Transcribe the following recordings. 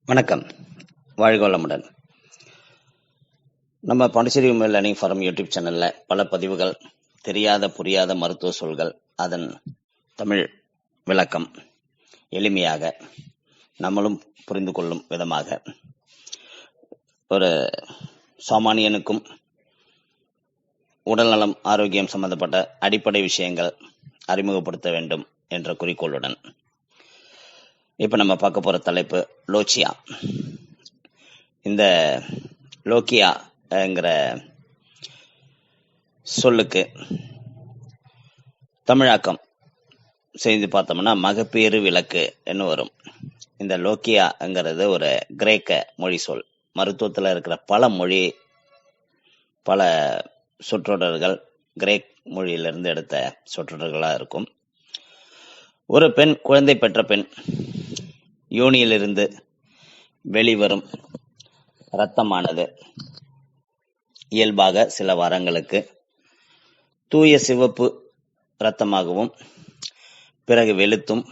வணக்கம், வாழ்க வளமுடன். நம்ம Pondicherry woman learning forum YouTube சேனல்ல பல பதிவுகள், தெரியாத புரியாத மருத்துவ சொல்கள், அதன் தமிழ் விளக்கம் எளிமையாக நம்மளும் புரிந்து கொள்ளும் விதமாக ஒரு சாமானியனுக்கும் உடல்நலம் ஆரோக்கியம் சம்பந்தப்பட்ட அடிப்படை விஷயங்கள் அறிமுகப்படுத்த வேண்டும் என்ற குறிக்கோளுடன் இப்ப நம்ம பார்க்க போற தலைப்பு லோச்சியா. இந்த லோக்கியாங்கிற சொல்லுக்கு தமிழாக்கம் செய்து பார்த்தோம்னா மகப்பேறு விளக்கு என்ன வரும். இந்த லோக்கியாங்கிறது ஒரு கிரேக்க மொழி சொல். மருத்துவத்துல இருக்கிற பல சொற்றொடர்கள் கிரேக் மொழியிலிருந்து எடுத்த சொற்றொடர்களா இருக்கும். ஒரு பெண், குழந்தை பெற்ற பெண், யோனியிலிருந்து வெளிவரும் இரத்தமானது இயல்பாக சில வாரங்களுக்கு தூய சிவப்பு இரத்தமாகவும் பிறகு வெளுத்தும்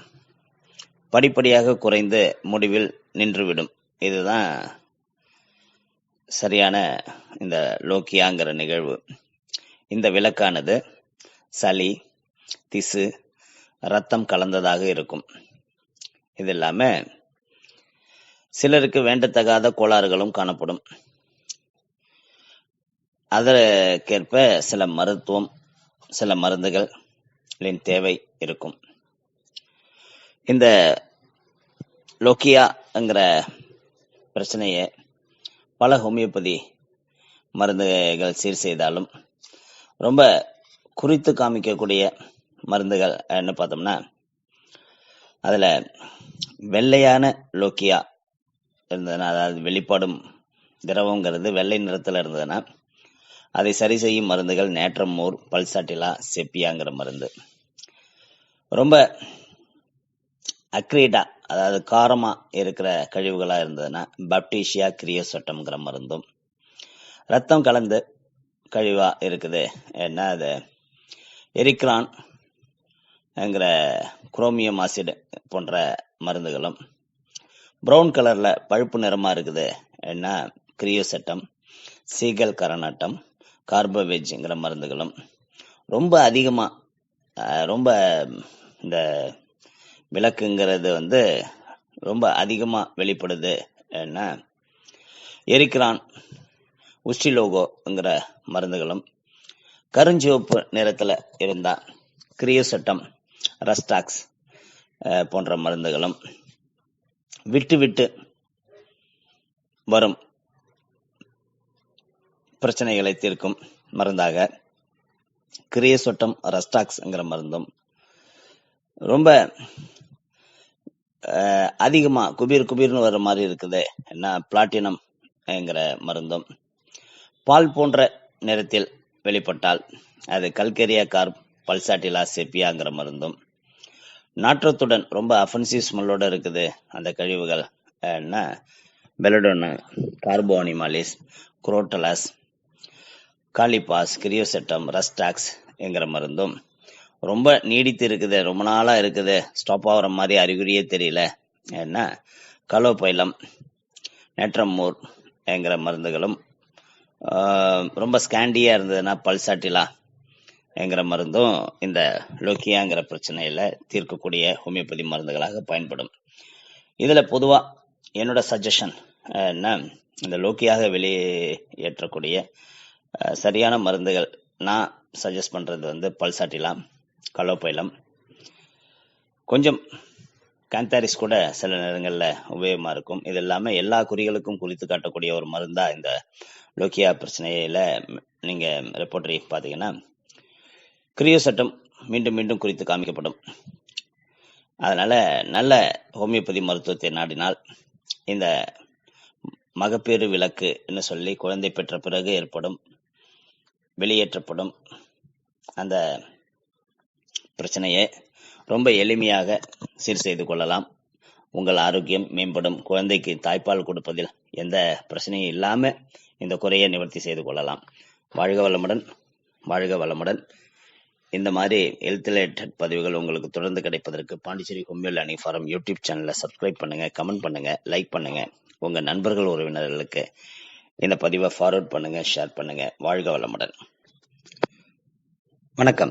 படிப்படியாக குறைந்து முடிவில் நின்றுவிடும். இதுதான் சரியான இந்த லோக்கியாங்கிற நிகழ்வு. இந்த விளக்கானது சளி, திசு, இரத்தம் கலந்ததாக இருக்கும். இது இல்லாம சிலருக்கு வேண்டத்தகாத கோளாறுகளும் காணப்படும். அதற்கேற்ப சில மருந்துகளின் தேவை இருக்கும். இந்த லோக்கியாங்கிற பிரச்சனையை பல ஹோமியோபதி மருந்துகள் சீர் செய்தாலும் ரொம்ப குறித்து காமிக்கக்கூடிய மருந்துகள் என்ன பார்த்தோம்னா, அதுல வெள்ளையான லோக்கியா இருந்ததுன்னா, அதாவது வெளிப்பாடும் திரவங்கிறது வெள்ளை நிறத்துல இருந்ததுன்னா அதை சரி செய்யும் மருந்துகள் நேட்ரமோர், பல்சாட்டிலா, செப்பியாங்கிற மருந்து. ரொம்ப அக்ரீடா, அதாவது காரமா இருக்கிற கழிவுகளா இருந்ததுன்னா பாப்டீசியா கிரியோசட்டம்ங்கிற மருந்தும், ரத்தம் கலந்து கழிவா இருக்குது என்ன அது எரிக்ரான் என்கிற குரோமியம் ஆசிட் போன்ற மருந்துகளும், பிரவுன் கலர்ல பழுப்பு நிறமா இருக்குது என்ன கிரியோசட்டம், சீகல் கரநாட்டம், கார்போவேஜ்ங்கிற மருந்துகளும், ரொம்ப இந்த விளக்குங்கிறது ரொம்ப அதிகமா வெளிப்படுது என்ன எரிக்ரான், உஸ்டிலோகோங்கிற மருந்துகளும், கருஞ்சிவப்பு நிறத்துல இருந்தா கிரியோசட்டம், ரஸ்டாக்ஸ் போன்ற மருந்துகளும், விட்டு விட்டு வரும் பிரச்சனைகளை தீர்க்கும் மருந்தாக கிரியோசட்டம், ரஸ்டாக்ஸ்ங்கிற மருந்தும், ரொம்ப அதிகமா குபீர்னு வர்ற மாதிரி இருக்குது என்ன பிளாட்டினம் என்கிற மருந்தும், பால் போன்ற நிறத்தில் வெளிப்பட்டால் அது கல்கேரியா கார்ப், பல்சாட்டிலா, செப்பியாங்கிற மருந்தும், நாற்றத்துடன் ரொம்ப அஃபென்சிவ் ஸ்மெல்லோட இருக்குது அந்த கழிவுகள் என்ன பெலடோனா, கார்போனிமாலிஸ், குரோட்டலாஸ், காலிபாஸ், கிரியோசெட்டம், ரஸ்டாக்ஸ் என்கிற மருந்தும், ரொம்ப நீடித்து இருக்குது, ரொம்ப நாளா இருக்குது, ஸ்டாப் ஆகிற மாதிரி அறிகுறியே தெரியல என்ன கலோபைலம், நேட்ரமோர் என்கிற மருந்துகளும், ரொம்ப ஸ்கேண்டியா இருந்ததுன்னா பல்சாட்டிலா என்கிற மருந்தும் இந்த லோக்கியாங்கிற பிரச்சனையில தீர்க்கக்கூடிய ஹோமியோபதி மருந்துகளாக பயன்படும். இதுல பொதுவா என்னோட சஜஷன் என்ன, இந்த லோக்கியாக வெளியேற்றக்கூடிய சரியான மருந்துகள் நான் சஜஸ்ட் பண்றது பல்சாட்டிலா, கலோபைலம், கொஞ்சம் கேந்தாரிஸ் கூட சில நேரங்கள்ல உபயோகமா இருக்கும். இது இல்லாம எல்லா குறிகளுக்கும் குறித்து காட்டக்கூடிய ஒரு மருந்தா இந்த லோக்கியா பிரச்சனையில நீங்க ரிப்போர்ட்டரி பாத்தீங்கன்னா கிரியோசட்டம் மீண்டும் மீண்டும் குறித்து காமிக்கப்படும். அதனால நல்ல ஹோமியோபதி மருத்துவத்தை நாடினால் இந்த மகப்பேறு விளக்கு என்று சொல்லி குழந்தை பெற்ற பிறகு வெளியேற்றப்படும் அந்த பிரச்சனையை ரொம்ப எளிமையாக சீர் செய்து கொள்ளலாம். உங்கள் ஆரோக்கியம் மேம்படும். குழந்தைக்கு தாய்ப்பால் கொடுப்பதில் எந்த பிரச்சனையும் இல்லாம இந்த குறையை நிவர்த்தி செய்து கொள்ளலாம். வாழ்க வளமுடன், வாழ்க வளமுடன். இந்த மாதிரி ஹெல்த் ரிலேட்டட் பதிவுகள் உங்களுக்கு தொடர்ந்து கிடைப்பதற்கு Pondicherry homeo learning forum YouTube சேனலை சப்ஸ்கிரைப் பண்ணுங்க, கமெண்ட் பண்ணுங்க, லைக் பண்ணுங்க. உங்க நண்பர்கள் உறவினர்களுக்கு இந்த பதிவை ஃபார்வர்ட் பண்ணுங்க, ஷேர் பண்ணுங்க. வாழ்க வளமுடன். வணக்கம்.